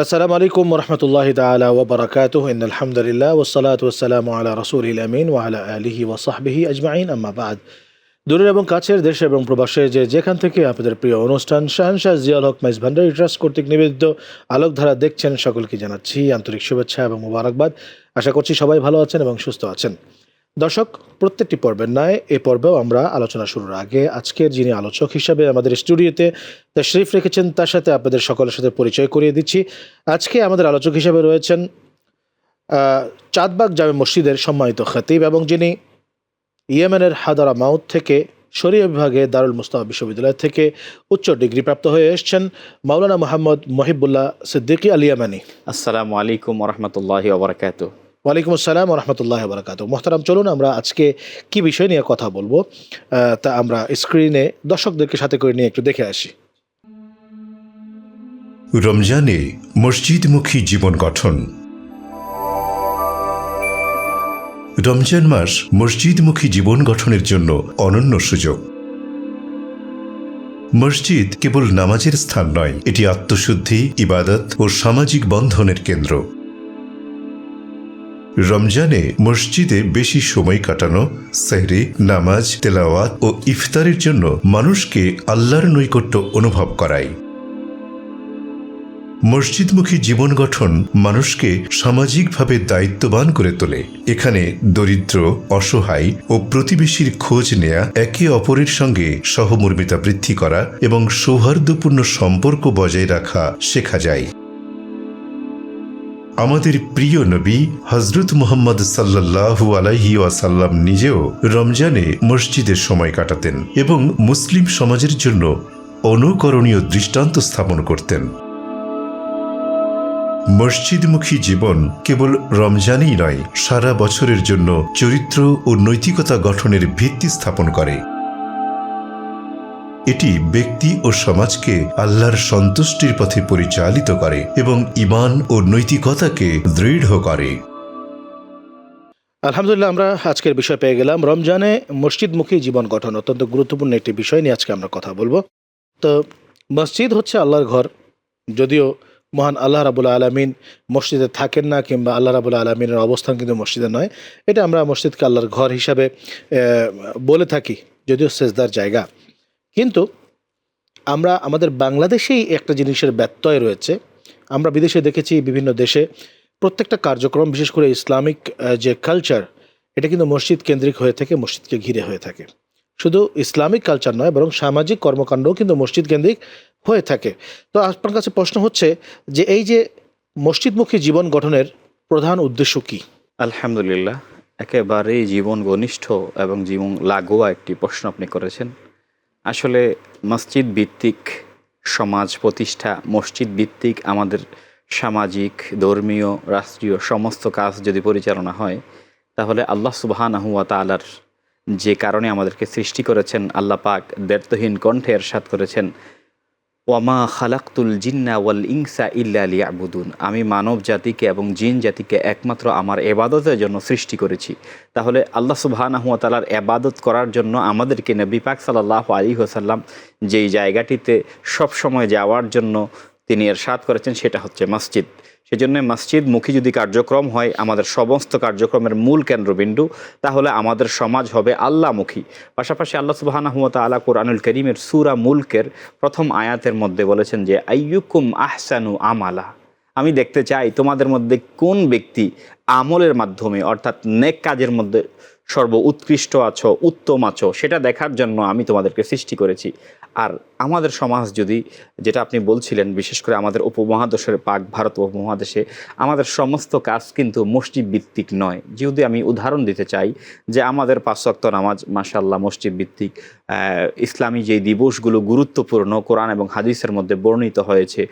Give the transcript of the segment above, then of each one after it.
আসসালামু আলাইকুম রহমতুল্লাহ তাআলা ওয়া বারাকাতুহু ইন্নাল হামদুলিল্লাহ ওয়াসসালাতু ওয়াসসালামু আলা রাসূলিল আমিন ওয়া আলা আলিহি ওয়া সাহবিহি আজমাইন আম্মা বাদ। দূরের এবং কাছের দেশে এবং প্রবাসে যেখান থেকে আপনাদের প্রিয় অনুষ্ঠান শাহনশাহ জিয়াউল হক মাইজ ভান্ডারি ট্রাস্ট কর্তৃক নিবেদিত আলোকধারা দেখছেন, সকলকে জানাচ্ছি আন্তরিক শুভেচ্ছা এবং মোবারকবাদ। আশা করছি সবাই ভালো আছেন এবং সুস্থ আছেন। দর্শক, প্রত্যেকটি পর্বের ন্যায় এ পর্বেও আমরা আলোচনা শুরুর আগে আজকের যিনি আলোচক হিসাবে আমাদের স্টুডিওতে তাশরিফ রেখেছেন তার সাথে আপনাদের সকলের সাথে পরিচয় করিয়ে দিচ্ছি। আজকে আমাদের আলোচক হিসাবে রয়েছেন চাঁদবাগ জামে মসজিদের সম্মানিত খতিব এবং যিনি ইয়েমেনের হাদারা মাউত থেকে শরিয়া বিভাগে দারুল মুস্তাফা বিশ্ববিদ্যালয় থেকে উচ্চ ডিগ্রি প্রাপ্ত হয়ে এসেছেন মাওলানা মোহাম্মদ মহিবুল্লাহ সিদ্দিকী আল ইয়ামানি। আসসালামু আলাইকুম ওরহমতুল্লাহি ওবরাকাতুহু। ওয়ালাইকুম আসসালাম রহমতুল্লাহ বারাকাতুহু। মোহতারাম, চলুন আমরা আজকে কি বিষয় নিয়ে কথা বলবো তা আমরা স্ক্রিনে দর্শকদেরকে সাথে করে নিয়ে একটু দেখে আসি। রমজানে মসজিদমুখী জীবন গঠন। রমজান মাস মসজিদমুখী জীবন গঠনের জন্য অনন্য সুযোগ। মসজিদ কেবল নামাজের স্থান নয়, এটি আত্মশুদ্ধি, ইবাদত ও সামাজিক বন্ধনের কেন্দ্র। রমজানে মসজিদে বেশি সময় কাটানো, সেহরি, নামাজ, তেলাওয়াত ও ইফতারের জন্য মানুষকে আল্লাহর নৈকট্য অনুভব করায়। মসজিদমুখী জীবন গঠন মানুষকে সামাজিকভাবে দায়িত্ববান করে তোলে। এখানে দরিদ্র, অসহায় ও প্রতিবেশীর খোঁজ নেয়া, একে অপরের সঙ্গে সহমর্মিতা বৃদ্ধি করা এবং সৌহার্দ্যপূর্ণ সম্পর্ক বজায় রাখা শেখা যায়। আমাদের প্রিয় নবী হযরত মুহাম্মদ সাল্লাল্লাহু আলাইহি ওয়াসাল্লাম নিজেও রমজানে মসজিদে সময় কাটাতেন এবং মুসলিম সমাজের জন্য অনুকরণীয় দৃষ্টান্ত স্থাপন করতেন। মসজিদমুখী জীবন কেবল রমজানেই নয়, সারা বছরের জন্য চরিত্র ও নৈতিকতা গঠনের ভিত্তি স্থাপন করে। এটি ব্যক্তি ও সমাজকে আল্লাহর সন্তুষ্টির পথে পরিচালিত করে এবং ঈমান ও নৈতিকতাকে দৃঢ় করে। আলহামদুলিল্লাহ, আমরা আজকের বিষয় পেয়ে গেলাম। রমজানে মসজিদমুখী জীবন গঠন অত্যন্ত গুরুত্বপূর্ণ একটি বিষয় নিয়ে আজকে আমরা কথা বলবো। তো মসজিদ হচ্ছে আল্লাহর ঘর। যদিও মহান আল্লাহ রাব্বুল আলামিন মসজিদে থাকেন না, কিংবা আল্লাহ রাব্বুল আলামিনের অবস্থান কিন্তু মসজিদে নয়, এটা আমরা মসজিদকে আল্লাহর ঘর হিসাবে বলে থাকি, যদিও সেজদার জায়গা। কিন্তু আমরা আমাদের বাংলাদেশেই একটা জিনিসের ব্যত্যয় রয়েছে। আমরা বিদেশে দেখেছি, বিভিন্ন দেশে প্রত্যেকটা কার্যক্রম, বিশেষ করে ইসলামিক যে কালচার, এটা কিন্তু মসজিদ কেন্দ্রিক হয়ে থাকে, মসজিদকে ঘিরে হয়ে থাকে। শুধু ইসলামিক কালচার নয়, বরং সামাজিক কর্মকাণ্ডও কিন্তু মসজিদ কেন্দ্রিক হয়ে থাকে। তো আপনার কাছে প্রশ্ন হচ্ছে যে এই যে মসজিদমুখী জীবন গঠনের প্রধান উদ্দেশ্য কি? আলহামদুলিল্লাহ, একেবারেই জীবন ঘনিষ্ঠ এবং জীবন লাগোয়া একটি প্রশ্ন আপনি করেছেন। আসলে মসজিদ ভিত্তিক সমাজ প্রতিষ্ঠা, মসজিদ ভিত্তিক আমাদের সামাজিক, ধর্মীয়, রাষ্ট্রীয় সমস্ত কাজ যদি পরিচালনা হয়, তাহলে আল্লাহ সুবহানাহু ওয়া তাআলার যে কারণে আমাদেরকে সৃষ্টি করেছেন, আল্লাহ পাক দ্ব্যর্থহীন কণ্ঠে ইরশাদ করেছেন, ওয়ামা খালাকতুল জিন্না ওয়াল ইনসা ইল্লা লিয়াবুদুন, আমি মানব জাতিকে এবং জিন জাতিকে একমাত্র আমার এবাদতের জন্য সৃষ্টি করেছি। তাহলে আল্লাহ সুবহানাহু ওয়া তাআলার এবাদত করার জন্য আমাদেরকে নবী পাক সাল্লাল্লাহু আলাইহি ওয়াসাল্লাম যেই জায়গাটিতে সবসময় যাওয়ার জন্য তিনি ইরশাদ করেছেন, সেটা হচ্ছে মসজিদ। সেজন্য মসজিদমুখী যদি কার্যক্রম হয়, আমাদের সমস্ত কার্যক্রমের মূল কেন্দ্রবিন্দু, তাহলে আমাদের সমাজ হবে আল্লাহমুখী। পাশাপাশি আল্লাহ সুবহানাহু ওয়া তাআলা কুরআনুল কারীমের সূরা মুলকের প্রথম আয়াতের মধ্যে বলেছেন যে আইয়ুকুম আহসানু আমালা, আমি দেখতে চাই তোমাদের মধ্যে কোন ব্যক্তি আমলের মাধ্যমে, অর্থাৎ নেক কাজের মধ্যে সর্ব উৎকৃষ্ট আছো, উত্তম আছো, সেটা দেখার জন্য আমি তোমাদেরকে সৃষ্টি করেছি। আর আমাদের সমাজ যদি, যেটা আপনি বলছিলেন, বিশেষ করে আমাদের উপমহাদেশের পাক ভারত উপমহাদেশে আমাদের সমস্ত কাজ কিন্তু মসজিদ ভিত্তিক নয়। যদি আমি উদাহরণ দিতে চাই যে আমাদের 5 ওয়াক্ত নামাজ মাশাআল্লাহ মসজিদ ভিত্তিক। ইসলামী যেই দিবসগুলো গুরুত্বপূর্ণ কোরআন এবং হাদিসের মধ্যে বর্ণিত হয়েছে,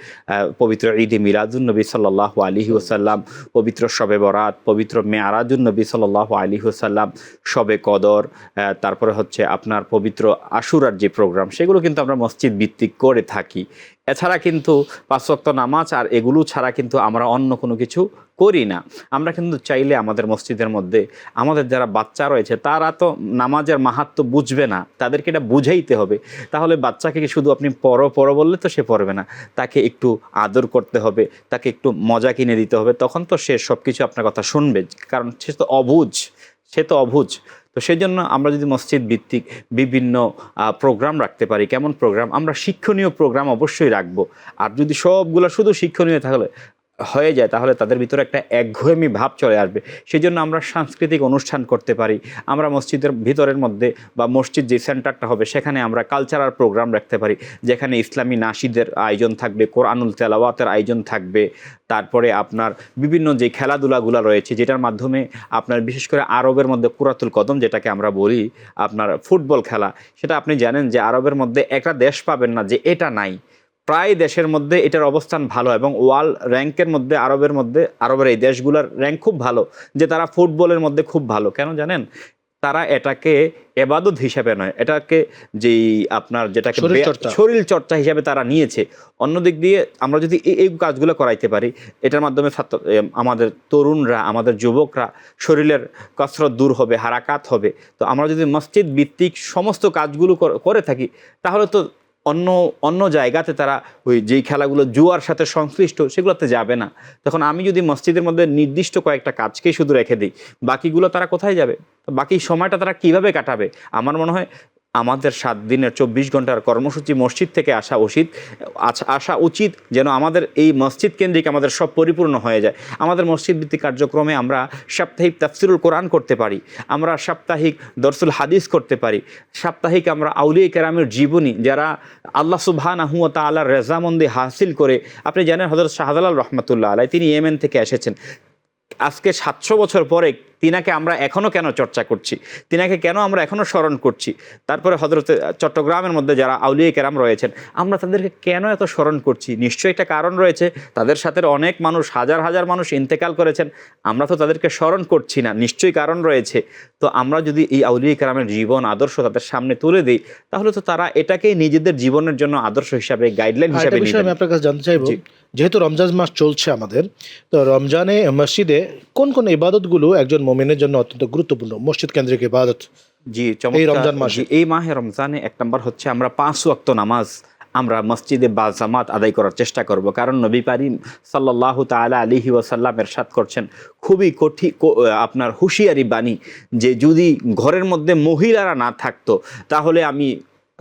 পবিত্র ঈদে মিলাদুন্নবী সাল্লাল্লাহু আলাইহি ওয়াসাল্লাম, পবিত্র শবে বরাত, পবিত্র মেয়ারাজুন্নবী সাল্লাল্লাহু আলাইহি ওয়াসাল্লাম, শবে কদর, তারপরে হচ্ছে আপনার পবিত্র আশুরার যে প্রোগ্রাম, সেগুলো কিন্তু আমরা মসজিদ ভিত্তিক করে থাকি। এছাড়া কিন্তু 5 ওয়াক্ত নামাজ আর এগুলো ছাড়া কিন্তু আমরা অন্য কোনো কিছু করি না। আমরা কিন্তু চাইলে আমাদের মসজিদের মধ্যে আমাদের যারা বাচ্চা রয়েছে তারা তো নামাজের মাহাত্ম্য বুঝবে না, তাদেরকে এটা বুঝাইতে হবে। তাহলে বাচ্চাকে কি শুধু আপনি পড়ো বললে তো সে পড়বে না, তাকে একটু আদর করতে হবে, তাকে একটু মজা কিনে দিতে হবে, তখন তো সে সব কিছু আপনার কথা শুনবে, কারণ সে তো অবুঝ। তো সেই জন্য আমরা যদি মসজিদ ভিত্তিক বিভিন্ন প্রোগ্রাম রাখতে পারি, কেমন প্রোগ্রাম, আমরা শিক্ষণীয় প্রোগ্রাম অবশ্যই রাখবো। আর যদি সবগুলো শুধু শিক্ষণীয় হয়ে যায় তাহলে তাদের ভিতরে একটা একঘেয়েমি ভাব চলে আসবে। সেই জন্য আমরা সাংস্কৃতিক অনুষ্ঠান করতে পারি, আমরা মসজিদের ভিতরের মধ্যে বা মসজিদ যে সেন্টারটা হবে সেখানে আমরা কালচারাল প্রোগ্রাম রাখতে পারি, যেখানে ইসলামী নাশিদের আয়োজন থাকবে, কোরআনুল তেলাওয়াতের আয়োজন থাকবে, তারপরে আপনার বিভিন্ন যে খেলাধুলাগুলো রয়েছে যেটার মাধ্যমে আপনার বিশেষ করে আরবের মধ্যে কুরাতুল কদম যেটাকে আমরা বলি আপনার ফুটবল খেলা, সেটা আপনি জানেন যে আরবের মধ্যে একটা দেশ পাবেন না যে এটা নাই। প্রায় দেশের মধ্যে এটার অবস্থান ভালো এবং ওয়ার্ল্ড র্যাঙ্কের মধ্যে আরবের এই দেশগুলোর র্যাঙ্ক খুব ভালো, যে তারা ফুটবলের মধ্যে খুব ভালো। কেন জানেন? তারা এটাকে এবাদত হিসাবে নয়, এটাকে যেই আপনার যেটাকে শরীর চর্চা হিসাবে তারা নিয়েছে। অন্যদিক দিয়ে আমরা যদি এই কাজগুলো করাইতে পারি, এটার মাধ্যমে আমাদের তরুণরা, আমাদের যুবকরা শরীরের কসরত দূর হবে, হারাকাত হবে। তো আমরা যদি মসজিদ ভিত্তিক সমস্ত কাজগুলো করে থাকি তাহলে তো অন্য জায়গাতে তারা ওই যেই খেলাগুলো জুয়ার সাথে সংশ্লিষ্ট সেগুলোতে যাবে না। তখন আমি যদি মসজিদের মধ্যে নির্দিষ্ট কয়েকটা কাজকেই শুধু রেখে দিই, বাকিগুলো তারা কোথায় যাবে? বাকি সময়টা তারা কিভাবে কাটাবে? আমার মনে হয় আমাদের 7 দিনের 24 ঘন্টার কর্মসূচি মসজিদ থেকে আসা উচিত, যেন আমাদের এই মসজিদ কেন্দ্রিক আমাদের সব পরিপূর্ণ হয়ে যায়। আমাদের মসজিদ ভিত্তিক কার্যক্রমে আমরা সাপ্তাহিক তাফসিরুল কোরআন করতে পারি, আমরা সাপ্তাহিক দরসুল হাদিস করতে পারি, সাপ্তাহিক আমরা আউলিয়া কেরামের জীবনী, যারা আল্লাহ সুবহানাহু ওয়া তাআলার রেজামন্দি হাসিল করে, আপনি জানেন হযরত শাহজালাল রহমাতুল্লাহ আলাইহি তিনি ইয়েমেন থেকে এসেছেন। আজকে 700 বছর পরে তিনাকে আমরা এখনও কেন চর্চা করছি, তিনাকে কেন আমরা এখনও স্মরণ করছি? তারপরে হযরত চট্টগ্রামের মধ্যে যারা আউলিয়া কেরাম রয়েছেন আমরা তাদেরকে কেন এত স্মরণ করছি? নিশ্চয়ই একটা কারণ রয়েছে। তাদের সাথে অনেক মানুষ, হাজার হাজার মানুষ ইন্তেকাল করেছেন, আমরা তো তাদেরকে স্মরণ করছি না, নিশ্চয়ই কারণ রয়েছে। তো আমরা যদি এই আউলিয়া কেরামের জীবন আদর্শ তাদের সামনে তুলে দিই তাহলে তো তারা এটাকেই নিজেদের জীবনের জন্য আদর্শ হিসাবে, গাইডলাইন হিসাবে নিবেন। আমি আপনার কাছে জানতে চাইবো, যেহেতু রমজান মাস চলছে আমাদের, তো রমজানে মসজিদে কোন কোন ইবাদতগুলো একজন মুমিনের জন্য অত্যন্ত গুরুত্বপূর্ণ, মসজিদ কেন্দ্রিক ইবাদত? জি, এই রমজান মাসে, এই মাহে রমজানে 1 নম্বর হচ্ছে আমরা 5 ওয়াক্ত নামাজ আমরা মসজিদে বা জামাত আদায় করার চেষ্টা করব। কারণ নবী করিম সাল্লাল্লাহু তাআলা আলাইহি ওয়াসাল্লাম ইরশাদ করছেন খুবই আপনার হুঁশিয়ারি বাণী, যে যদি ঘরের মধ্যে মহিলারা না থাকতো তাহলে আমি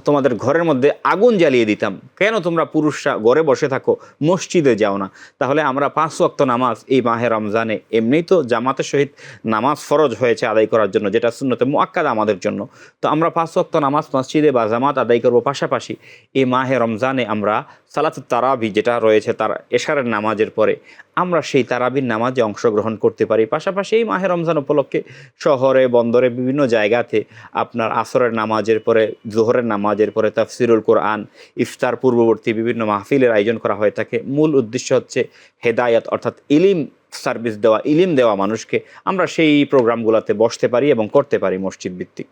তোমাদের ঘরের মধ্যে আগুন জ্বালিয়ে দিতাম। কেন তোমরা পুরুষরা ঘরে বসে থাকো, মসজিদে যাও না? তাহলে আমরা 5 ওয়াক্ত নামাজ এই মাহে রমজানে, এমনিই তো জামাতের সহিত নামাজ ফরজ হয়েছে আদায় করার জন্য, যেটা সুন্নতে মুআক্কাদা আমাদের জন্য। তো আমরা 5 ওয়াক্ত নামাজ মসজিদে বা জামাত আদায় করব। পাশাপাশি এই মাহে রমজানে আমরা সালাতুত তারাবি যেটা রয়েছে তার এশারের নামাজের পরে আমরা সেই তারাবির নামাজে অংশগ্রহণ করতে পারি। পাশাপাশি এই মাহে রমজান উপলক্ষে শহরে বন্দরে বিভিন্ন জায়গাতে আপনার আসরের নামাজের পরে, জোহরের নামাজের পরে তাফসিরুল কোরআন, ইফতার পূর্ববর্তী বিভিন্ন মাহফিলের আয়োজন করা হয়ে থাকে। মূল উদ্দেশ্য হচ্ছে হেদায়াত, অর্থাৎ ইলিম সার্ভিস দেওয়া, ইলিম দেওয়া মানুষকে। আমরা সেই প্রোগ্রামগুলোতে বসতে পারি এবং করতে পারি মসজিদ ভিত্তিক।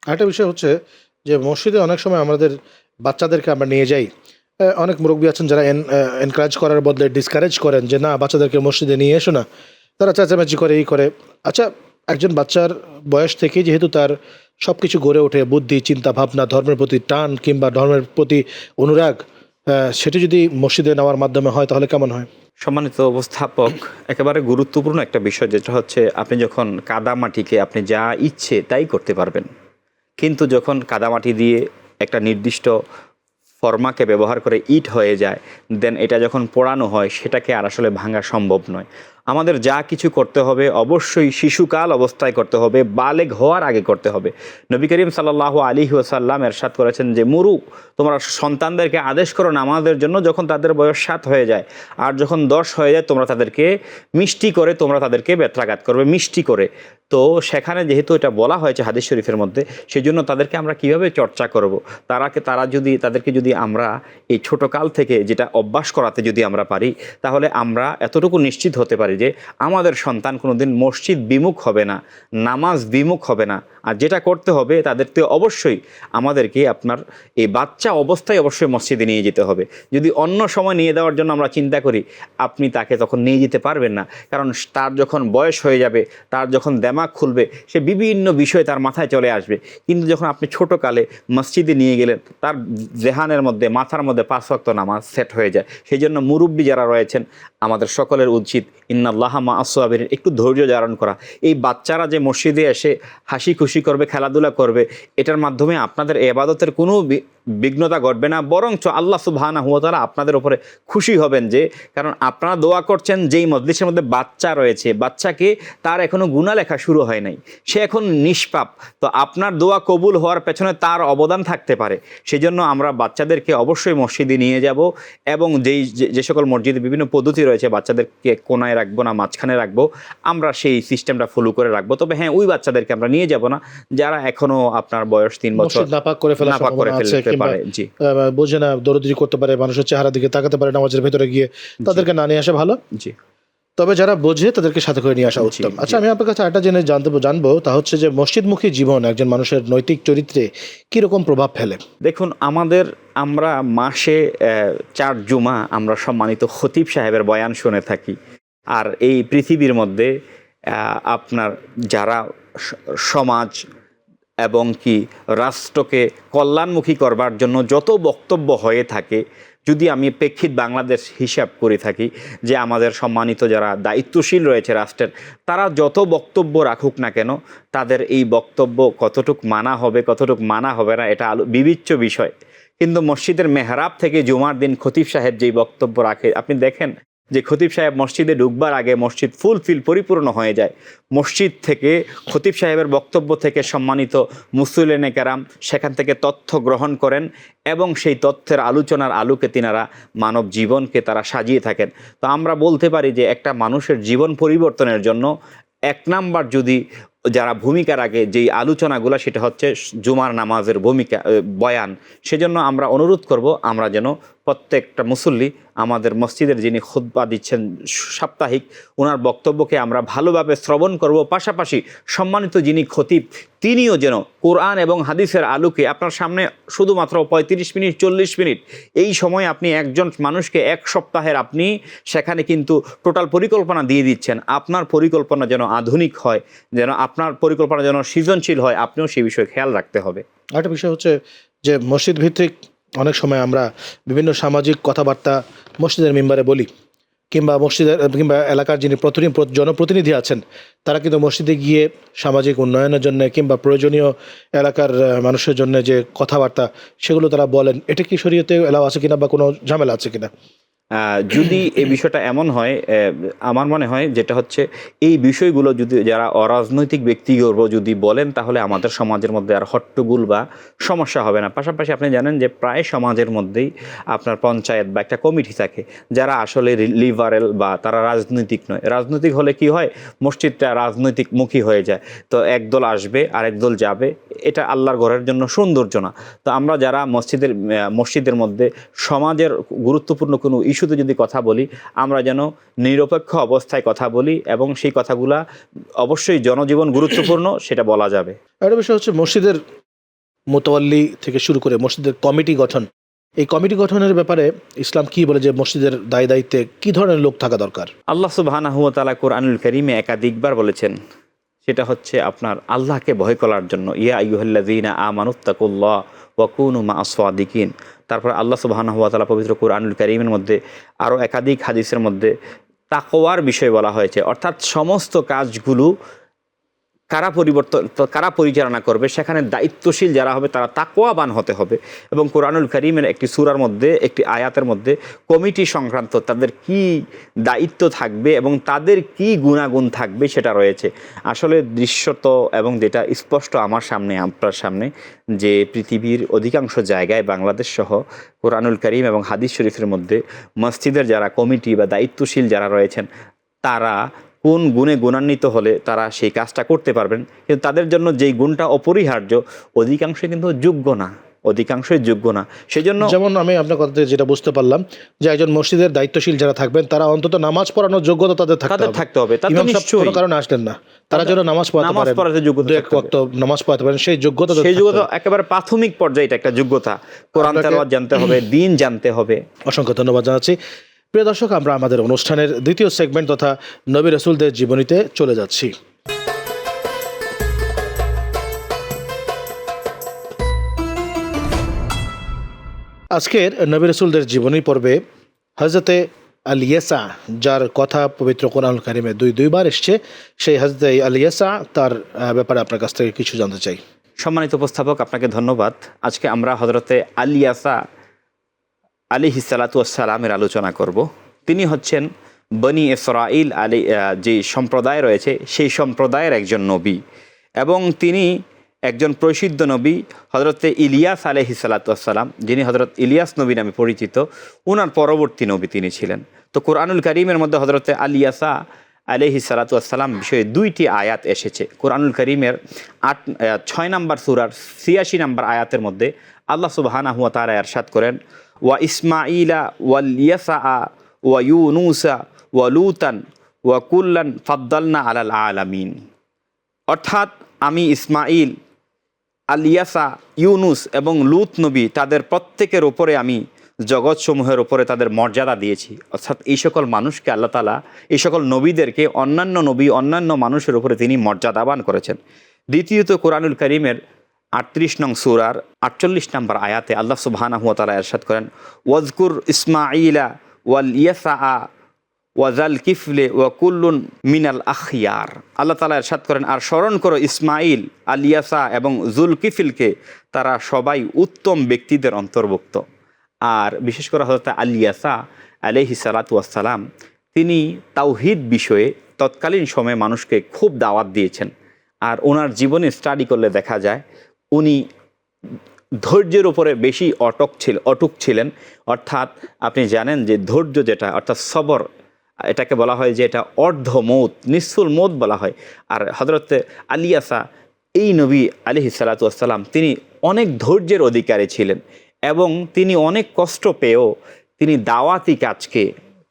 আরেকটা বিষয় হচ্ছে যে মসজিদে অনেক সময় আমাদের বাচ্চাদেরকে আমরা নিয়ে যাই, অনেক মুরব্বী আছেন যারা এনকারেজ করার বদলে ডিসকারেজ করেন যে না, বাচ্চাদেরকে মসজিদে নিয়ে এসো না, তারা চেঁচামেচি করে, এই করে। আচ্ছা, একজন বাচ্চার বয়স থেকে যেহেতু তার সব কিছু গড়ে ওঠে, বুদ্ধি, চিন্তা ভাবনা, ধর্মের প্রতি টান কিংবা ধর্মের প্রতি অনুরাগ, সেটি যদি মসজিদে নেওয়ার মাধ্যমে হয় তাহলে কেমন হয়? সম্মানিত উপস্থাপক, একেবারে গুরুত্বপূর্ণ একটা বিষয়, যেটা হচ্ছে আপনি যখন কাদামাটিকে আপনি যা ইচ্ছে তাই করতে পারবেন, কিন্তু যখন কাদামাটি দিয়ে একটা নির্দিষ্ট ফর্মাকে ব্যবহার করে ইট হয়ে যায়, দেন এটা যখন পোড়ানো হয় সেটাকে আর আসলে ভাঙা সম্ভব নয়। আমাদের যা কিছু করতে হবে অবশ্যই শিশুকাল অবস্থায় করতে হবে, বালেগ হওয়ার আগে করতে হবে। নবী করিম সাল্লাল্লাহু আলাইহি ওয়াসাল্লাম ইরশাদ করেছেন যে তোমরা সন্তানদেরকে আদেশ করো নামাজের জন্য যখন তাদের বয়স 7 হয়ে যায়, আর যখন 10 হয়ে যায় তোমরা তাদেরকে তাদেরকে বেত্রাঘাত করবে, মিষ্টি করে। তো সেখানে যেহেতু এটা বলা হয়েছে হাদিস শরীফের মধ্যে, সেই জন্য তাদেরকে আমরা কিভাবে চর্চা করব, তাদেরকে যদি আমরা এই ছোট কাল থেকে যেটা অভ্যাস করাতে যদি আমরা পারি, তাহলে আমরা এতটুকু নিশ্চিত হতে পারি পারি যে আমাদের সন্তান কোনোদিন মসজিদ বিমুখ হবে না, নামাজ বিমুখ হবে না। আর যেটা করতে হবে তাদেরকে অবশ্যই আমাদেরকে আপনার এই বাচ্চা অবস্থায় অবশ্যই মসজিদে নিয়ে যেতে হবে। যদি অন্য সময় নিয়ে দেওয়ার জন্য আমরা চিন্তা করি, আপনি তাকে তখন নিয়ে যেতে পারবেন না, কারণ তার যখন বয়স হয়ে যাবে, তার যখন দেমাগ খুলবে, সে বিভিন্ন বিষয় তার মাথায় চলে আসবে। কিন্তু যখন আপনি ছোটোকালে মসজিদে নিয়ে গেলেন, তার জেহানের মধ্যে, মাথার মধ্যে 5 ওয়াক্ত নামাজ সেট হয়ে যায়। সেই জন্য মুরব্বী যারা রয়েছেন, আমাদের সকলের উচিত ইন্নাল্লাহা মা আস-সাবিরিন, একটু ধৈর্য ধারণ করা। এই বাচ্চারা যে মসজিদে এসে হাসি খুশি করবে, খেলাধুলা করবে, এটার মাধ্যমে আপনাদের ইবাদতের কোনো বিঘ্নতা ঘটবে না, বরঞ্চ আল্লাহ সুবহানাহু ওয়া তাআলা আপনাদের উপরে খুশি হবেন। যে কারণ আপনারা দোয়া করছেন, যেই মজলিসের মধ্যে বাচ্চা রয়েছে, বাচ্চাকে তার এখনও গুনাহ লেখা শুরু হয় নাই, সে এখন নিষ্পাপ, তো আপনার দোয়া কবুল হওয়ার পেছনে তার অবদান থাকতে পারে। সেই জন্য আমরা বাচ্চাদেরকে অবশ্যই মসজিদে নিয়ে যাব, এবং যে সকল মসজিদে বিভিন্ন পদ্ধতি রয়েছে, বাচ্চাদেরকে কোনায় রাখবো না মাঝখানে রাখবো, আমরা সেই সিস্টেমটা ফলো করে রাখবো। তবে হ্যাঁ, ওই বাচ্চাদেরকে আমরা নিয়ে যাব না যারা এখনো আপনার বয়স 3 বছর নাপাক করে ফেলতে পারে, জি, বোঝে না, দৌড়দৌড়ি করতে পারে, মানুষের চেহারা দিকে তাকাতে পারে নামাজের ভেতরে গিয়ে, তাদেরকে না নিয়ে আসা ভালো। জি, তবে যারা বোঝে তাদেরকে সাথে করে নিয়ে আসা উত্তম। আচ্ছা, আমি আপনার কাছে একটা জিনিস জানবো, তা হচ্ছে যে মসজিদমুখী জীবন একজন মানুষের নৈতিক চরিত্রে কীরকম প্রভাব ফেলে? দেখুন, আমরা মাসে 4 জুমা আমরা সম্মানিত খতিব সাহেবের বয়ান শুনে থাকি। আর এই পৃথিবীর মধ্যে আপনার যারা সমাজ এবং কি রাষ্ট্রকে কল্যাণমুখী করবার জন্য যত বক্তব্য হয়ে থাকে, যদি আমি প্রেক্ষিত বাংলাদেশ হিসাব করে থাকি, যে আমাদের সম্মানিত যারা দায়িত্বশীল রয়েছে রাষ্ট্রের, তারা যত বক্তব্য রাখুক না কেন, তাদের এই বক্তব্য কতটুক মানা হবে, কতটুক মানা হবে না, এটা বিবেচ্য বিষয়। কিন্তু মসজিদের মেহরাব থেকে জুমার দিন খতিব সাহেব যেই বক্তব্য রাখে, আপনি দেখেন যে খতিব সাহেব মসজিদে ঢুকবার আগে মসজিদ ফুলফিল পরিপূর্ণ হয়ে যায়। মসজিদ থেকে খতিব সাহেবের বক্তব্য থেকে সম্মানিত মুসল্লিনে কেরাম সেখান থেকে তথ্য গ্রহণ করেন, এবং সেই তথ্যের আলোচনার আলোকে তিনারা মানব জীবনকে তারা সাজিয়ে থাকেন। তো আমরা বলতে পারি যে একটা মানুষের জীবন পরিবর্তনের জন্য 1 নাম্বার যদি যারা ভূমিকা রাখে যেই আলোচনাগুলো, সেটা হচ্ছে জুমার নামাজের ভূমিকা, বয়ান। সেজন্য আমরা অনুরোধ করব, আমরা যেন প্রত্যেকটা মুসল্লি আমাদের মসজিদের যিনি খুতবা দিচ্ছেন সাপ্তাহিক, ওনার বক্তব্যকে আমরা ভালোভাবে শ্রবণ করব। পাশাপাশি সম্মানিত যিনি খতিব, তিনিও যেন কোরআন এবং হাদিসের আলোকে আপনার সামনে শুধুমাত্র 35 মিনিট 40 মিনিট এই সময় আপনি একজন মানুষকে 1 সপ্তাহের আপনি সেখানে কিন্তু টোটাল পরিকল্পনা দিয়ে দিচ্ছেন। আপনার পরিকল্পনা যেন আধুনিক হয়, যেন আপনার পরিকল্পনা যেন সৃজনশীল হয়, আপনিও সেই বিষয়ে খেয়াল রাখতে হবে। আরেকটা বিষয় হচ্ছে যে মসজিদ ভিত্তিক অনেক সময় আমরা বিভিন্ন সামাজিক কথাবার্তা মসজিদের মেম্বারে বলি, কিংবা এলাকার যিনি জনপ্রতিনিধি আছেন, তারা কিন্তু মসজিদে গিয়ে সামাজিক উন্নয়নের জন্য কিংবা প্রয়োজনীয় এলাকার মানুষের জন্য যে কথাবার্তা, সেগুলো তারা বলেন। এটা কি শরীয়তে এলাও আছে কিনা, বা কোনো ঝামেলা আছে কিনা? যদি এই বিষয়টা এমন হয়, আমার মনে হয় যেটা হচ্ছে এই বিষয়গুলো যদি যারা অরাজনৈতিক ব্যক্তিগণ যদি বলেন, তাহলে আমাদের সমাজের মধ্যে আর হট্টগোল বা সমস্যা হবে না। পাশাপাশি আপনি জানেন যে প্রায় সমাজের মধ্যেই আপনার পঞ্চায়েত বা একটা কমিটি থাকে, যারা আসলে লিবারেল বা তারা রাজনৈতিক নয়। রাজনৈতিক হলে কি হয়, মসজিদটা রাজনৈতিক মুখী হয়ে যায়, তো একদল আসবে আর একদল যাবে, এটা আল্লাহর ঘরের জন্য সৌন্দর্য না। তো আমরা যারা মসজিদের মধ্যে সমাজের গুরুত্বপূর্ণ কোনো ইস্যুতে যদি কথা বলি, আমরা যেন নিরপেক্ষ অবস্থায় কথা বলি, এবং সেই কথাগুলা অবশ্যই জনজীবন গুরুত্বপূর্ণ সেটা বলা যাবে। একটা বিষয় হচ্ছে মসজিদের মোতাওয়াল্লি থেকে শুরু করে মসজিদের কমিটি গঠন, এই কমিটি গঠনের ব্যাপারে ইসলাম কি বলে, যে মসজিদের দায়িত্বে কি ধরনের লোক থাকা দরকার? আল্লাহ সুবহানাহু ওয়া তাআলা কুরআনুল কারীমে একাধিকবার বলেছেন, সেটা হচ্ছে আপনার আল্লাহকে ভয় করার জন্য, ইয়া আইয়ুহাল্লাযীনা আমানুত্তাকুল্লাহ ওয়া কুনু মা'আস সাদিকিন। তারপর আল্লাহ সুবহানাহু ওয়া তাআলা পবিত্র কুরআনুল কারীমের মধ্যে আরও একাধিক হাদিসের মধ্যে তাকওয়ার বিষয় বলা হয়েছে, অর্থাৎ সমস্ত কাজগুলো কারা পরিচালনা করবে, সেখানে দায়িত্বশীল যারা হবে তারা তাকওয়াবান হতে হবে। এবং কুরআনুল কারীমের একটি সূরার মধ্যে, একটি আয়াতের মধ্যে কমিটি সংক্রান্ত তাদের কি দায়িত্ব থাকবে এবং তাদের কি গুণাগুণ থাকবে সেটা রয়েছে। আসলে দৃশ্যত এবং যেটা স্পষ্ট আমার সামনে, আপনার সামনে, যে পৃথিবীর অধিকাংশ জায়গায় বাংলাদেশ সহ কুরআনুল কারীম এবং হাদিস শরীফের মধ্যে মসজিদের যারা কমিটি বা দায়িত্বশীল যারা রয়েছেন, তারা কোন গুণে গুণান্বিত হলে তারা সেই কাজটা করতে পারবেন, কিন্তু তাদের জন্য যেই গুণটা অপরিহার্য, অধিকাংশ কিন্তু যোগ্য না, অধিকাংশই যোগ্য না। সেই জন্য যেমন আমি আপনার কথা থেকে যেটা বুঝতে পারলাম যে একজন মসজিদের দায়িত্বশীল যারা থাকবেন তারা অন্তত নামাজ পড়ানোর যোগ্যতা তাদের থাকতে হবে। তা তো ইমাম সাহেব নিশ্চয়ই কোনো কারণে আসলেন না, তারা যেন নামাজ পড়াতে যোগ্যতা দু এক ওয়াক্ত নামাজ পড়াতে পারেন, সেই যোগ্যতা একেবারে প্রাথমিক পর্যায়ে এটা একটা যোগ্যতা। কোরআন তেলাওয়াত জানতে হবে, দিন জানতে হবে। অসংখ্য ধন্যবাদ জানাচ্ছি। প্রিয় দর্শক, আমরা আমাদের অনুষ্ঠানের দ্বিতীয় সেগমেন্ট তথা নবী রাসূলদের জীবনীতে চলে যাচ্ছি। আজকের নবী রাসূলদের জীবনী পর্বে হযরতে আল-ইয়াসা, যার কথা পবিত্র কোরআনুল কারিমে দুইবার এসছে, সেই হযরতে আল-ইয়াসা তার ব্যাপারে আপনার কাছ থেকে কিছু জানতে চাই। সম্মানিত উপস্থাপক, আপনাকে ধন্যবাদ। আজকে আমরা হযরতে আল-ইয়াসা আলাইহিস সালাতু ওয়াস সালামের আলোচনা করব। তিনি হচ্ছেন বনি ইসরাঈল যে সম্প্রদায় রয়েছে সেই সম্প্রদায়ের একজন নবী, এবং তিনি একজন প্রসিদ্ধ নবী হযরতে ইলিয়াস আলাইহিস সালাতু ওয়াস সালাম, যিনি হযরত ইলিয়াস নবী নামে পরিচিত, ওনার পরবর্তী নবী তিনি ছিলেন। তো কোরআনুল কারীমের মধ্যে হযরতে আল-ইয়াসা আলাইহিস সালাতু ওয়াস সালাম বিষয়ে 2টি আয়াত এসেছে। কোরআনুল কারীমের 6 নম্বর সূরার 86 নম্বর আয়াতের মধ্যে আল্লাহ সুবহানাহু ওয়া তাআলা ইরশাদ করেন, ওয়া ইসমাঈলা ওয়াল ইয়াসা ওয়া ইউনুসা ওয়া লুতান ওয়া কুল্লান ফাদ্দালনা আলাল আলামিন। অর্থাৎ আমি ইসমাঈল, আল-ইয়াসা, ইউনুস এবং লুত নবী, তাদের প্রত্যেকের ওপরে আমি জগৎসমূহের ওপরে তাদের মর্যাদা দিয়েছি। অর্থাৎ এই সকল মানুষকে আল্লাহ তাআলা, এই সকল নবীদেরকে অন্যান্য নবী, অন্যান্য মানুষের উপরে তিনি মর্যাদাবান করেছেন। দ্বিতীয়ত কোরআনুল কারীমের 38 নং সূরার 48 নম্বর আয়াতে আল্লাহ সুবহানাহু ওয়া তাআলা ইরশাদ করেন, ওয়াজকুর ইসমাঈলা ওয়াল ইয়াসা ওয়াজাল কিফলে ওয়া কুল্লুন মিনাল আখিয়ার। আল্লাহ তাআলা ইরশাদ করেন, আর স্মরণ করো ইসমাঈল, আল-ইয়াসা এবং জুলকিফিলকে, তারা সবাই উত্তম ব্যক্তিদের অন্তর্ভুক্ত। আর বিশেষ করে হযরত আল-ইয়াসা আলাইহিস সালাতু ওয়াস সালাম, তিনি তাওহীদ বিষয়ে তৎকালীন সময়ে মানুষকে খুব দাওয়াত দিয়েছেন। আর ওনার জীবনে স্টাডি করলে দেখা যায় উনি ধৈর্যের উপরে বেশি অটুক ছিলেন। অর্থাৎ আপনি জানেন যে ধৈর্য যেটা, অর্থাৎ সবর, এটাকে বলা হয় যে এটা অর্ধ মৌত, নিসফুল মৌত বলা হয়। আর হযরত আল-ইয়াসা এই নবী আলাইহিস সালাতু ওয়াস সালাম তিনি অনেক ধৈর্যের অধিকারী ছিলেন, এবং তিনি অনেক কষ্ট পেয়েও তিনি দাওয়াতি কাজকে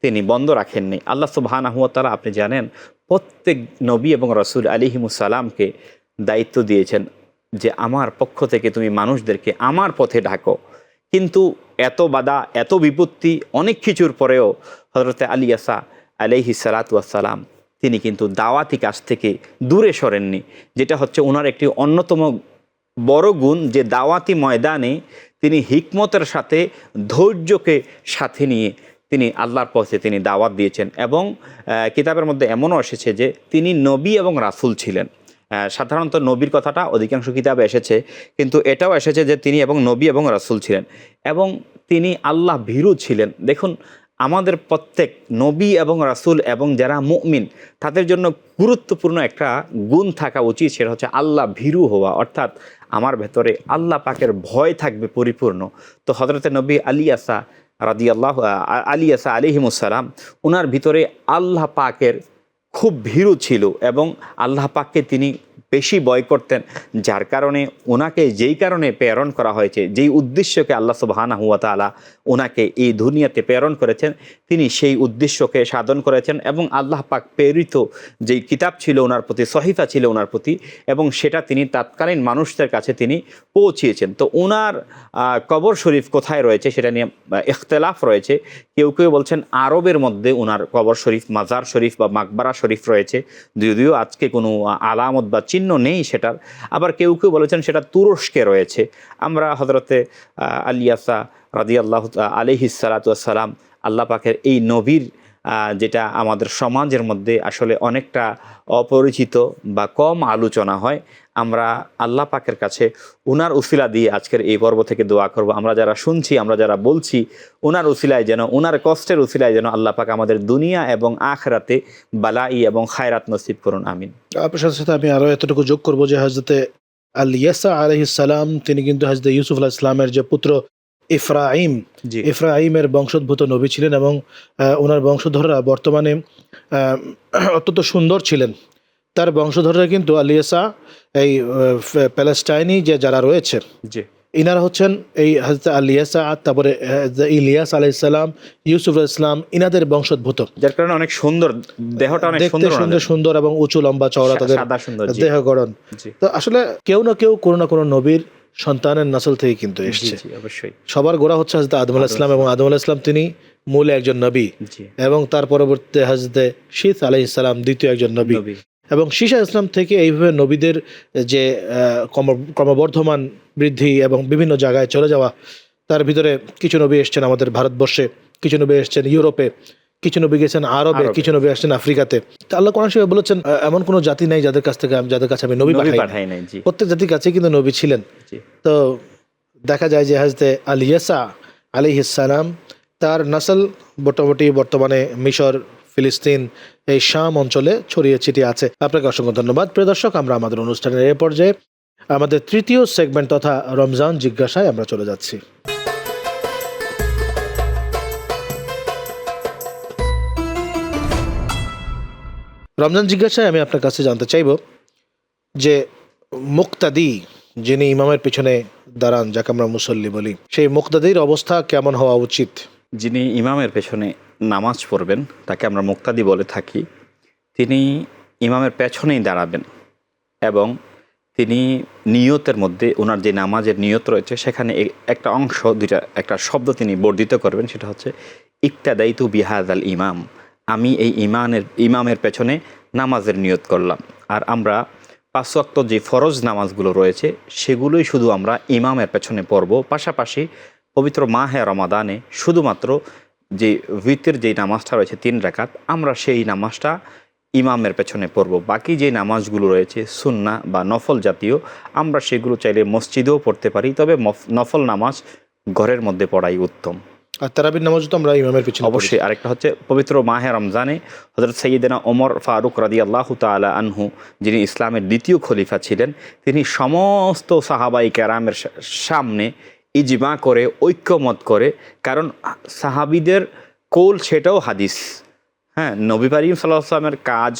তিনি বন্ধ রাখেননি। আল্লাহ সুবহানাহু ওয়া তাআলা, আপনি জানেন, প্রত্যেক নবী এবং রাসূল আলাইহিমুস সালামকে দায়িত্ব দিয়েছেন যে আমার পক্ষ থেকে তুমি মানুষদেরকে আমার পথে ডাকো। কিন্তু এত বাধা, এত বিপত্তি, অনেক কিছুর পরেও হযরতে আল-ইয়াসা আলাইহিস সালাতু ওয়াস সালাম তিনি কিন্তু দাওয়াতি কাজ থেকে দূরে সরেননি, যেটা হচ্ছে ওনার একটি অন্যতম বড় গুণ, যে দাওয়াতি ময়দানে তিনি হিকমতের সাথে ধৈর্যকে সাথে নিয়ে তিনি আল্লাহর পথে তিনি দাওয়াত দিয়েছেন। এবং কিতাবের মধ্যে এমনও এসেছে যে তিনি নবী এবং রাসূল ছিলেন। সাধারণত নবীর কথাটা অধিকাংশ কিতাবে এসেছে, কিন্তু এটাও এসেছে যে তিনি এবং নবী এবং রাসূল ছিলেন, এবং তিনি আল্লাহ ভীরু ছিলেন। দেখুন, আমাদের প্রত্যেক নবী এবং রাসূল এবং যারা মুমিন, তাদের জন্য গুরুত্বপূর্ণ একটা গুণ থাকা উচিত, সেটা হচ্ছে আল্লাহ ভীরু হওয়া। অর্থাৎ আমার ভেতরে আল্লাহ পাকের ভয় থাকবে পরিপূর্ণ। তো হযরতে নবী আল-ইয়াসা আল-ইয়াসা আলাইহিমুস সালাম, ওনার ভিতরে আল্লাহ পাকের খুব ভীরু ছিল, এবং আল্লাহ পাককে তিনি বেশি ভয় করতেন, যার কারণে ওনাকে যেই কারণে প্রেরণ করা হয়েছে, যেই উদ্দেশ্যকে আল্লাহ সুবহানাহু ওয়া তাআলা ওনাকে এই দুনিয়াতে প্রেরণ করেছেন, তিনি সেই উদ্দেশ্যকে সাধন করেছেন, এবং আল্লাহ পাক প্রেরিত যেই কিতাব ছিল ওনার প্রতি, সহিফা ছিল ওনার প্রতি, এবং সেটা তিনি তৎকালীন মানুষদের কাছে তিনি পৌঁছিয়েছেন। তো ওনার কবর শরীফ কোথায় রয়েছে সেটা নিয়ে ইখতিলাফ রয়েছে। কেউ কেউ বলছেন আরবের মধ্যে ওনার কবর শরীফ, মাজার শরীফ বা মাকবারা শরীফ রয়েছে, যদিও আজকে কোনো আলামত বা চিহ্ন নেই সেটার। আবার কেউ কেউ বলেছেন সেটা তুরস্কে রয়েছে। আমরা হযরতে আল-ইয়াসা রাদিয়াল্লাহু আলাইহিস সালাতু ওয়াস সালাম, আল্লাহ পাকের এই নবীর যেটা আমাদের সমাজের মধ্যে আসলে অনেকটা অপরিচিত বা কম আলোচনা হয়, আমরা আল্লাহ পাকের কাছে ওনার উসিলা দিয়ে আজকের এই পর্ব থেকে দোয়া করব, আমরা যারা শুনছি, আমরা যারা বলছি, ওনার উসিলায় যেন, ওনার কষ্টের উসিলায় যেন আল্লাহ পাক আমাদের দুনিয়া এবং আখিরাতে বালাই এবং খায়রাত নসিব করুন, আমিন। আপনার সাথে সাথে আমি আরও এতটুকু যোগ করবো যে হযরতে আল-ইয়াসা আলাইহিস সালাম তিনি কিন্তু হযরত ইউসুফ আলাইহিস সালামের যে পুত্র ইফরাইমের বংশোদ্ভূত নবী ছিলেন, এবং ওনার বংশধররা বর্তমানে অত্যন্ত সুন্দর ছিলেন। তার বংশধররা কিন্তু আল-ইয়াসা এই প্যালেস্টাইনি যে যারা রয়েছে, ইনারা হচ্ছেন এই হযরত আলিয়াসা, তারপরে ইলিয়াস আলাইহিসসালাম, ইউসুফ ইসলাম, ইনাদের বংশোদ্ভূত। যার কারণে অনেক সুন্দর, দেহটা অনেক দেখতে সুন্দর, সুন্দর সুন্দর এবং উঁচু লম্বা চওড়া তাদের সাদা সুন্দর, জি। দেহ গড়ন। জি তো আসলে কেউ না কেউ কোনো না কোনো নবীর সন্তানের নসল থেকে কিন্তু জি এসছে। জি অবশ্যই। সবার গোড়া হচ্ছে হযরত আদম আলাইহিস সালাম, এবং আদম আলাইহিস সালাম তিনি মূল একজন নবী, জি এবং তার পরবর্তীতে হযরত শীত আলাইহিস সালাম দ্বিতীয় একজন নবী। নবী। এবং শীষা ইসলাম থেকে এইভাবে নবীদের যে ক্রমবর্ধমান বৃদ্ধি এবং বিভিন্ন জায়গায় চলে যাওয়া, তার ভিতরে কিছু নবী এসছেন আমাদের ভারতবর্ষে, কিছু নবী এসছেন ইউরোপে, কিছু নবী গেছেন আরবে, কিছু নবী আসছেন আফ্রিকাতে। তো আল্লাহ কোরআন শরীফে বলেছেন এমন কোনো জাতি নাই যাদের কাছে আমি নবী নবী পাঠাই পাঠাই নাই, জি প্রত্যেক জাতির কাছে কিন্তু নবী ছিলেন। জি তো দেখা যায় যে হযরত আলিয়াসা আলাইহিস সালাম তার নসল মোটামুটি বর্তমানে মিশর, ফিলিস্তিন, এই শাম অঞ্চলে ছড়িয়ে ছিটিয়ে আছে। আপনাকে অসংখ্য ধন্যবাদ। প্রিয় দর্শক, আমরা আমাদের অনুষ্ঠানের এ পর্যায়ে আমাদের তৃতীয় সেগমেন্ট তথা রমজান জিজ্ঞাসায় আমরা চলে যাচ্ছি। রমজান জিজ্ঞাসায় আমি আপনার কাছে জানতে চাইব যে মুক্তাদি, যিনি ইমামের পিছনে দাঁড়ান, যাকে আমরা মুসল্লি বলি, সেই মুক্তাদির অবস্থা কেমন হওয়া উচিত? যিনি ইমামের পেছনে নামাজ পড়বেন তাকে আমরা মুক্তাদি বলে থাকি। তিনি ইমামের পেছনেই দাঁড়াবেন এবং তিনি নিয়তের মধ্যে, ওনার যে নামাজের নিয়ত রয়েছে সেখানে একটা অংশ, একটা শব্দ তিনি বর্ধিত করবেন, সেটা হচ্ছে ইক্তাদাইতু বিহাদাল ইমাম। আমি এই ইমামের পেছনে নামাজের নিয়ত করলাম। আর আমরা 5 ওয়াক্ত যে ফরজ নামাজগুলো রয়েছে সেগুলোই শুধু আমরা ইমামের পেছনে পড়ব। পাশাপাশি পবিত্র মাহে রমাদানে শুধুমাত্র যে উইতর যে নামাজটা রয়েছে 3 রাকাত, আমরা সেই নামাজটা ইমামের পেছনে পড়ব। বাকি যে নামাজগুলো রয়েছে সুন্নাহ বা নফল জাতীয়, আমরা সেগুলো চাইলে মসজিদেও পড়তে পারি, তবে নফল নামাজ ঘরের মধ্যে পড়াই উত্তম। আর তারাবির নামাজও তো আমরা ইমামের পিছনে অবশ্যই। আরেকটা হচ্ছে পবিত্র মাহে রমজানে হযরত সাইয়্যিদানা ওমর ফারুক রাদিয়াল্লাহু তাআলা আনহু, যিনি ইসলামের দ্বিতীয় খলিফা ছিলেন, তিনি সমস্ত সাহাবায়ে কেরামের সামনে ইজমা করে, ঐক্যমত করে, কারণ সাহাবীদের কৌল সেটাও হাদিস। হ্যাঁ, নবী করিম সাল্লাল্লাহু আলাইহি ওয়াসাল্লামের কাজ,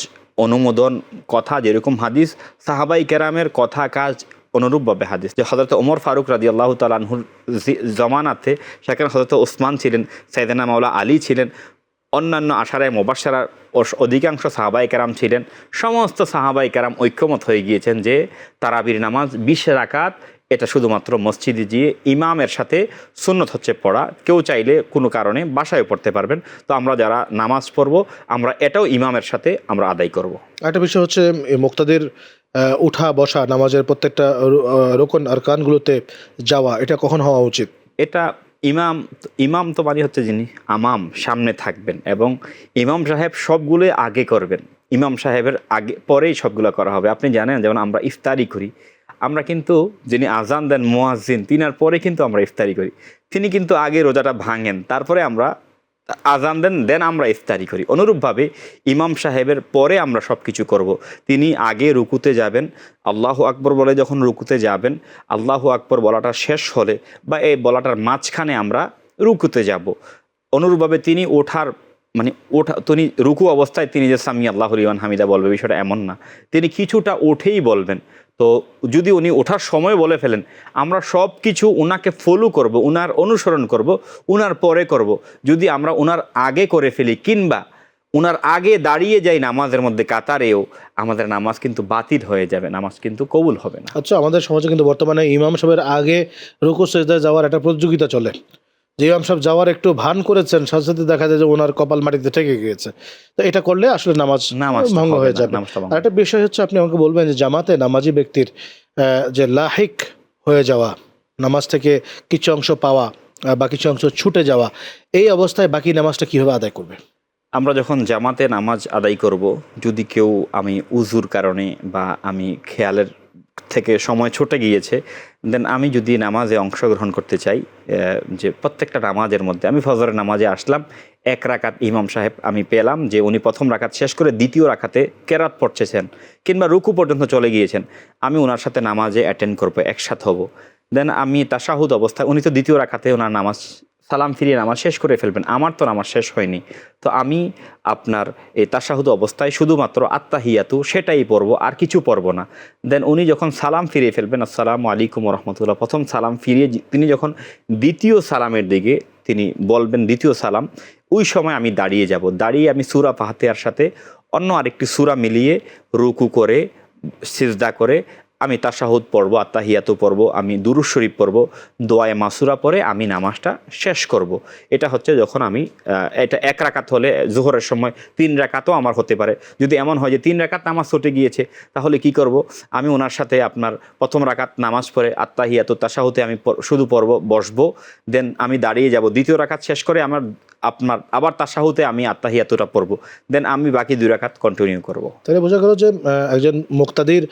অনুমোদন, কথা যেরকম হাদিস, সাহাবায়ে কেরামের কথা কাজ অনুরূপভাবে হাদিস। যে হযরত ওমর ফারুক রাদিয়াল্লাহু তাআলা আনহুর জমানাতে সেখানে হযরত ওসমান ছিলেন, সাইয়েদনা মাওলা আলী ছিলেন, অন্যান্য আশারায়ে মুবাশশারার অধিকাংশ সাহাবায়ে কেরাম ছিলেন। সমস্ত সাহাবায়ে কেরাম ঐক্যমত হয়ে গিয়েছেন যে তারাবির নামাজ 20 রাকাত, এটা শুধুমাত্র মসজিদে গিয়ে ইমামের সাথে সুন্নত হচ্ছে পড়া। কেউ চাইলে কোনো কারণে বাসায় পড়তে পারবেন। তো আমরা যারা নামাজ পড়ব, আমরা এটাও ইমামের সাথে আমরা আদায় করব। একটা বিষয় হচ্ছে এই মুক্তাদির উঠা বসা, নামাজের প্রত্যেকটা রুকন আরকানগুলোতে যাওয়া, এটা কখন হওয়া উচিত? এটা ইমাম তো মানে হচ্ছে যিনি আমাম, সামনে থাকবেন, এবং ইমাম সাহেব সবগুলো আগে করবেন। ইমাম সাহেবের আগে পরেই সবগুলো করা হবে। আপনি জানেন, যেমন আমরা ইফতারি করি, আমরা কিন্তু যিনি আজান দেন মুয়াজ্জিন, তিনার পরে কিন্তু আমরা ইফতারি করি। তিনি কিন্তু আগে রোজাটা ভাঙেন, তারপরে আমরা আজান দেন আমরা ইফতারি করি। অনুরূপভাবে ইমাম সাহেবের পরে আমরা সব কিছু করব। তিনি আগে রুকুতে যাবেন, আল্লাহু আকবর বলে যখন রুকুতে যাবেন, আল্লাহু আকবর বলাটা শেষ হলে বা এই বলাটার মাঝখানে আমরা রুকুতে যাব। অনুরূপভাবে তিনি তিনি রুকু অবস্থায় তিনি যে সামি আল্লাহু লিমান হামিদা বলবে, বিষয়টা এমন না। তিনি কিছুটা উঠেই বলবেন। তো যদি উনি ওঠার সময় বলে ফেলেন, আমরা সব কিছু উনাকে ফলো করব, উনার অনুসরণ করব, উনার পরে করব। যদি আমরা উনার আগে করে ফেলি কিংবা উনার আগে দাঁড়িয়ে যাই নামাজের মধ্যে কাতারেও, আমাদের নামাজ কিন্তু বাতিল হয়ে যাবে, নামাজ কিন্তু কবুল হবে না। আচ্ছা, আমাদের সমাজে কিন্তু বর্তমানে ইমাম সাহেবের আগে রুকু সিজদায় যাওয়ার একটা প্রতিযোগিতা চলে। যে ইমাম সাহেব যাওয়ার একটু ভান করেছেন, সাথে সাথে দেখা যায় যে ওনার কপাল মাটিতে ঠেকে গিয়েছে। তো এটা করলে আসলে নামাজ ভঙ্গ হয়ে যাবে। আর একটা বিষয় হচ্ছে, আপনি আমাকে বলবেন যে জামাতে নামাজি ব্যক্তির যে লাহিক হয়ে যাওয়া, নামাজ থেকে কিছু অংশ পাওয়া বা কিছু অংশ ছুটে যাওয়া, এই অবস্থায় বাকি নামাজটা কিভাবে আদায় করবে? আমরা যখন জামাতে নামাজ আদায় করব, যদি কেউ আমি উজুর কারণে বা আমি খেয়ালের থেকে সময় ছুটে গিয়েছে, দেন আমি যদি নামাজে অংশগ্রহণ করতে চাই, যে প্রত্যেকটা নামাজের মধ্যে আমি ফজরের নামাজে আসলাম, 1 রাকাত ইমাম সাহেব আমি পেলাম যে উনি প্রথম রাকাত শেষ করে দ্বিতীয় রাকাতে কেরাত পড়ছেন কিংবা রুকু পর্যন্ত চলে গিয়েছেন, আমি ওনার সাথে নামাজে অ্যাটেন্ড করবো, একসাথে হব। দেন আমি তাশাহুদ অবস্থায়, উনি তো দ্বিতীয় রাকাতে ওনার নামাজ সালাম ফিরিয়ে নামাজ শেষ করে ফেলবেন। আমার তো নামাজ শেষ হয়নি, তো আমি আপনার এই তাশাহুদ অবস্থায় শুধুমাত্র আত্তাহিয়াতু সেটাই পড়ব, আর কিছু পড়ব না। দেন উনি যখন সালাম ফিরিয়ে ফেলবেন, আসসালামু আলাইকুম রহমতুল্লাহ, প্রথম সালাম ফিরিয়ে তিনি যখন দ্বিতীয় সালামের দিকে তিনি বলবেন দ্বিতীয় সালাম, ওই সময় আমি দাঁড়িয়ে যাব। দাঁড়িয়ে আমি সূরা ফাতিহার সাথে অন্য আরেকটি সূরা মিলিয়ে রুকু করে সিজদা করে আমি তাশাহুদ পড়ব, আত্তাহিয়াতু পড়ব, আমি দুরূদ শরীফ পড়ব, দোয়ায়ে মাসুরা পড়ে আমি নামাজটা শেষ করব। এটা হচ্ছে যখন আমি এটা 1 রাকাত হলে জোহরের সময় 3 রাকাতও আমার হতে পারে। যদি এমন হয় যে 3 রাকাত নামাজ ছুটে গিয়েছে, তাহলে কি করব, আমি ওনার সাথে আপনার প্রথম রাকাত নামাজ পড়ে আত্তাহিয়াতু তাশাহুদে আমি শুধু পড়ব, বসবো, দেন আমি দাঁড়িয়ে যাব, দ্বিতীয় রাকাত শেষ করে আমার আপনার আবার তাশাহুদে আমি আত্তাহিয়াতুটা পড়ব, দেন আমি বাকি 2 রাকাত কন্টিনিউ করব। তাহলে বোঝা গেল যে একজন মুক্তাদির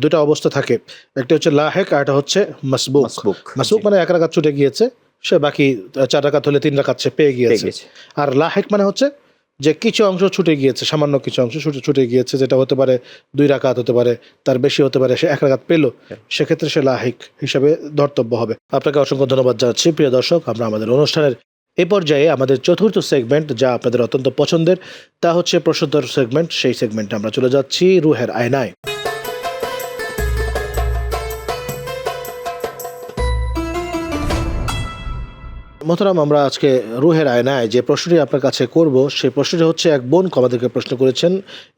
দুটো অবস্থা থাকে, একটা হচ্ছে লাহেক আর একটা হচ্ছে মাসবুক। মাসবুক মানে 1 রাকাত ছুটে গিয়েছে, সে বাকি 4 রাকাত হলে 3 রাকাত সে পেয়ে গিয়েছে। আর লাহেক মানে হচ্ছে যে কিছু অংশ ছুটে গিয়েছে, সামান্য কিছু অংশ ছুটে গিয়েছে, যেটা হতে পারে 2 রাকাত, হতে পারে তার বেশি হতে পারে, সে 1 রাকাত পেল, সেক্ষেত্রে সে লাহেক হিসাবে ধর্তব্য হবে। আপনাকে অসংখ্য ধন্যবাদ জানাচ্ছি। প্রিয় দর্শক, আমরা আমাদের অনুষ্ঠানের এই পর্যায়ে আমাদের চতুর্থ সেগমেন্ট, যা আপনাদের অত্যন্ত পছন্দের, তা হচ্ছে প্রশ্নোত্তর সেগমেন্ট। সেই সেগমেন্টে আমরা চলে যাচ্ছি রুহের আয়নায়। মোহতারাম, আমরা আজকে রুহের আয়নায় যে প্রশ্নটি আপনার কাছে করব, সেই প্রশ্নটি হচ্ছে এক বোন আমাদেরকে প্রশ্ন করেছেন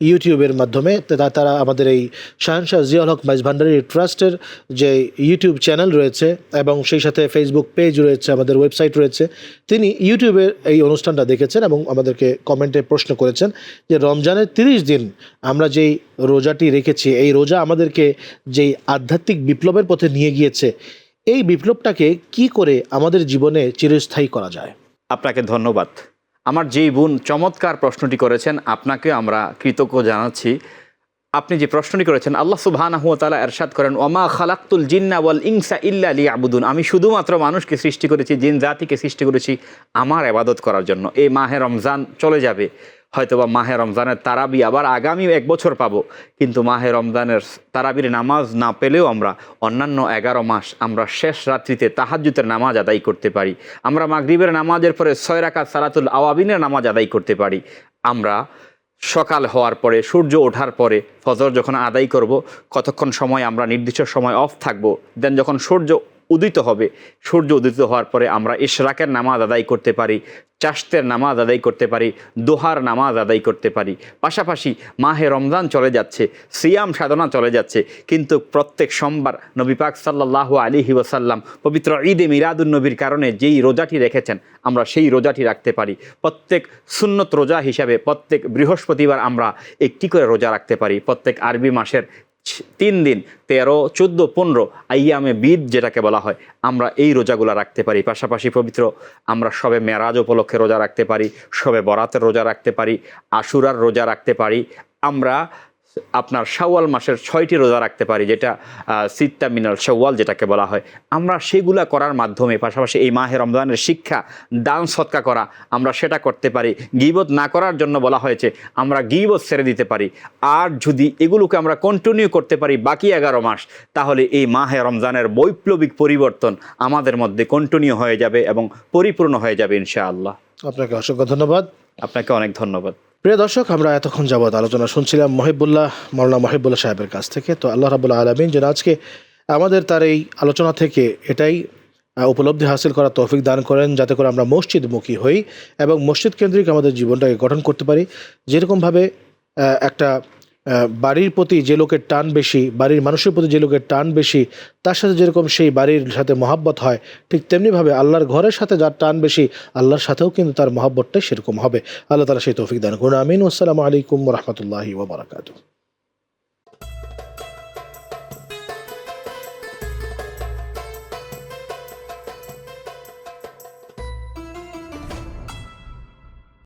ইউটিউবের মাধ্যমে। তারা আমাদের এই শাহেনশাহ জিয়াউল হক মাইজ ভান্ডারী ট্রাস্টের যে ইউটিউব চ্যানেল রয়েছে এবং সেই সাথে ফেসবুক পেজ রয়েছে, আমাদের ওয়েবসাইট রয়েছে, তিনি ইউটিউবের এই অনুষ্ঠানটা দেখেছেন এবং আমাদেরকে কমেন্টে প্রশ্ন করেছেন যে রমজানের 30 দিন আমরা যেই রোজাটি রেখেছি, এই রোজা আমাদেরকে যেই আধ্যাত্মিক বিপ্লবের পথে নিয়ে গিয়েছে, এই বিপ্লবটাকে কি করে আমাদের জীবনে চিরস্থায়ী করা যায়? আপনাকে ধন্যবাদ। আমার যেই বোন চমৎকার প্রশ্নটি করেছেন, আপনাকে আমরা কৃতজ্ঞ জানাচ্ছি। আপনি যে প্রশ্নটি করেছেন, আল্লাহ সুবহানাহু ওয়া তাআলা ইরশাদ করেন, ওয়ামা খালাকতুল জিন্না ওয়াল ইনসা ইল্লা লিয়াবুদুন, আমি শুধুমাত্র মানুষকে সৃষ্টি করেছি, জিন জাতিকে সৃষ্টি করেছি আমার ইবাদত করার জন্য। এই মাহে রমজান চলে যাবে, হয়তোবা মাহে রমজানের তারাবি আবার আগামী 1 বছর পাবো, কিন্তু মাহে রমজানের তারাবির নামাজ না পেলেও আমরা অন্যান্য 11 মাস আমরা শেষ রাত্রিতে তাহাজ্জুদের নামাজ আদায় করতে পারি। আমরা মাগরিবের নামাজের পরে 6 রাকাত সালাতুল আওয়াবিনের নামাজ আদায় করতে পারি। আমরা সকাল হওয়ার পরে, সূর্য ওঠার পরে ফজর যখন আদায় করব, কতক্ষণ সময় আমরা নির্দিষ্ট সময় অফ থাকবো, দেন যখন সূর্য উদিত হবে, সূর্য উদিত হওয়ার পরে আমরা ইশরাকের নামাজ আদায় করতে পারি, চাশতের নামাজ আদায় করতে পারি, দোহার নামাজ আদায় করতে পারি। পাশাপাশি মাহে রমজান চলে যাচ্ছে, সিয়াম সাধনা চলে যাচ্ছে, কিন্তু প্রত্যেক সোমবার নবী পাক সাল্লাল্লাহু আলাইহি ওয়াসাল্লাম পবিত্র ঈদে মিলাদুন নবীর কারণে যেই রোজাটি রেখেছেন, আমরা সেই রোজাটি রাখতে পারি। প্রত্যেক সুন্নত রোজা হিসাবে প্রত্যেক বৃহস্পতিবার আমরা একটি করে রোজা রাখতে পারি। প্রত্যেক আরবি মাসের 3 দিন 13, 14, 15 আইয়ামে বিদ যেটাকে বলা হয়, আমরা এই রোজাগুলো রাখতে পারি। পাশাপাশি পবিত্র আমরা শবে মেরাজ উপলক্ষে রোজা রাখতে পারি, শবে বরাতের রোজা রাখতে পারি, আশুরার রোজা রাখতে পারি, আমরা আপনার শাওয়াল মাসের 6টি রোজা রাখতে পারি, যেটা সিত্তা মিনাল শাওয়াল যেটাকে বলা হয়। আমরা সেগুলা করার মাধ্যমে পাশাপাশি এই মাহে রমজানের শিক্ষা, দান সৎকা করা, আমরা সেটা করতে পারি। গীবত না করার জন্য বলা হয়েছে, আমরা গীবত ছেড়ে দিতে পারি। আর যদি এগুলোকে আমরা কন্টিনিউ করতে পারি বাকি 11 মাস, তাহলে এই মাহে রমজানের বৈপ্লবিক পরিবর্তন আমাদের মধ্যে কন্টিনিউ হয়ে যাবে এবং পরিপূর্ণ হয়ে যাবে ইনশাআল্লাহ। আপনাকে অসংখ্য ধন্যবাদ। আপনাকে অনেক ধন্যবাদ। প্রিয় দর্শক, আমরা এতক্ষণ যাবৎ আলোচনা শুনছিলাম মাওলানা মহিবুল্লাহ সাহেবের কাছ থেকে। তো আল্লাহ রাব্বুল আলামিন যেন আজকে আমাদের তার এই আলোচনা থেকে এটাই উপলব্ধি হাসিল করার তৌফিক দান করেন, যাতে করে আমরা মসজিদমুখী হই এবং মসজিদ কেন্দ্রিক আমাদের জীবনটাকে গঠন করতে পারি। যেরকমভাবে একটা বাড়ির প্রতি যে লোকের টান বেশি, বাড়ির মানুষের প্রতি যে লোকের টান বেশি, তার সাথে যেরকম সেই বাড়ির সাথে মহাব্বত হয়, ঠিক তেমনিভাবে আল্লাহর ঘরের সাথে যার টান বেশি, আল্লাহর সাথেও কিন্তু তার মহাব্বতটাই সেরকম হবে। আল্লাহ তাআলা সেই তৌফিক দান করুন। আমিন। আসসালামু আলাইকুম ওয়া রাহমাতুল্লাহি ওয়া বারাকাতুহু।